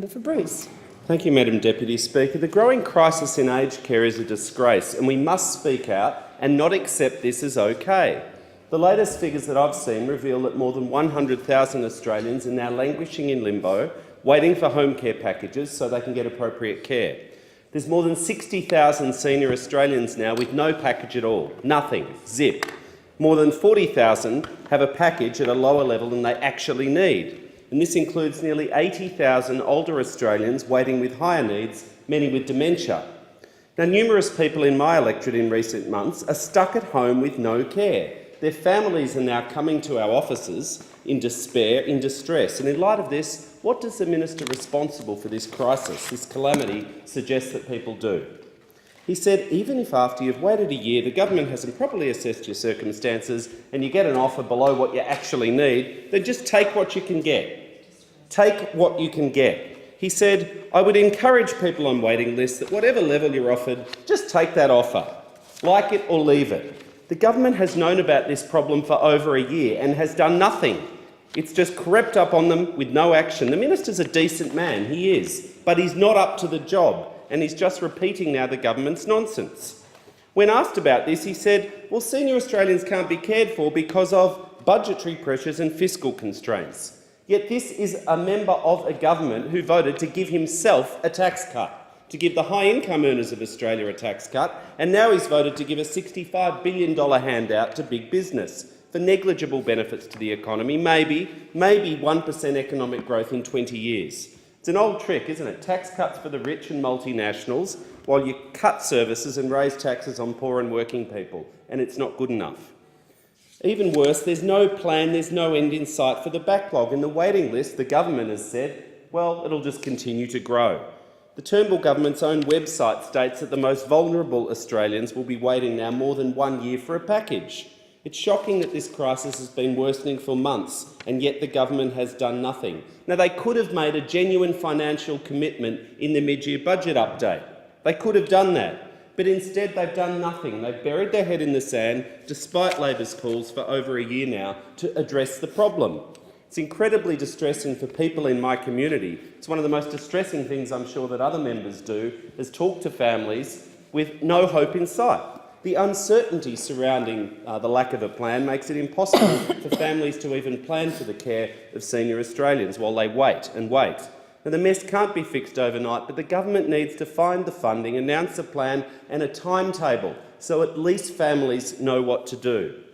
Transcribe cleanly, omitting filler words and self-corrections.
For Bruce. Thank you, Madam Deputy Speaker. The growing crisis in aged care is a disgrace, and we must speak out and not accept this as okay. The latest figures that I've seen reveal that more than 100,000 Australians are now languishing in limbo, waiting for home care packages so they can get appropriate care. There's more than 60,000 senior Australians now with no package at all, nothing, zip. More than 40,000 have a package at a lower level than they actually need. And this includes nearly 80,000 older Australians waiting with higher needs, many with dementia. Now, numerous people in my electorate in recent months are stuck at home with no care. Their families are now coming to our offices in despair, in distress. And in light of this, what does the minister responsible for this crisis, this calamity, suggest that people do? He said, even if after you've waited a year the government hasn't properly assessed your circumstances and you get an offer below what you actually need, then just take what you can get. Take what you can get. He said, I would encourage people on waiting lists that whatever level you're offered, just take that offer. Like it or leave it. The government has known about this problem for over a year and has done nothing. It's just crept up on them with no action. The minister's a decent man, he is, but he's not up to the job. And he's just repeating now the government's nonsense. When asked about this, he said, well, senior Australians can't be cared for because of budgetary pressures and fiscal constraints. Yet this is a member of a government who voted to give himself a tax cut, to give the high-income earners of Australia a tax cut, and now he's voted to give a $65 billion handout to big business for negligible benefits to the economy, maybe 1% economic growth in 20 years. It's an old trick, isn't it? Tax cuts for the rich and multinationals while you cut services and raise taxes on poor and working people, and it's not good enough. Even worse, there's no plan, there's no end in sight for the backlog. In the waiting list, the government has said, well, it'll just continue to grow. The Turnbull government's own website states that the most vulnerable Australians will be waiting now more than 1 year for a package. It's shocking that this crisis has been worsening for months, and yet the government has done nothing. Now, they could have made a genuine financial commitment in the mid-year budget update. They could have done that, but instead they've done nothing. They've buried their head in the sand, despite Labor's calls for over a year now to address the problem. It's incredibly distressing for people in my community. It's one of the most distressing things I'm sure that other members do, is talk to families with no hope in sight. The uncertainty surrounding the lack of a plan makes it impossible for families to even plan for the care of senior Australians while they wait and wait. Now, the mess can't be fixed overnight, but the government needs to find the funding, announce a plan and a timetable so at least families know what to do.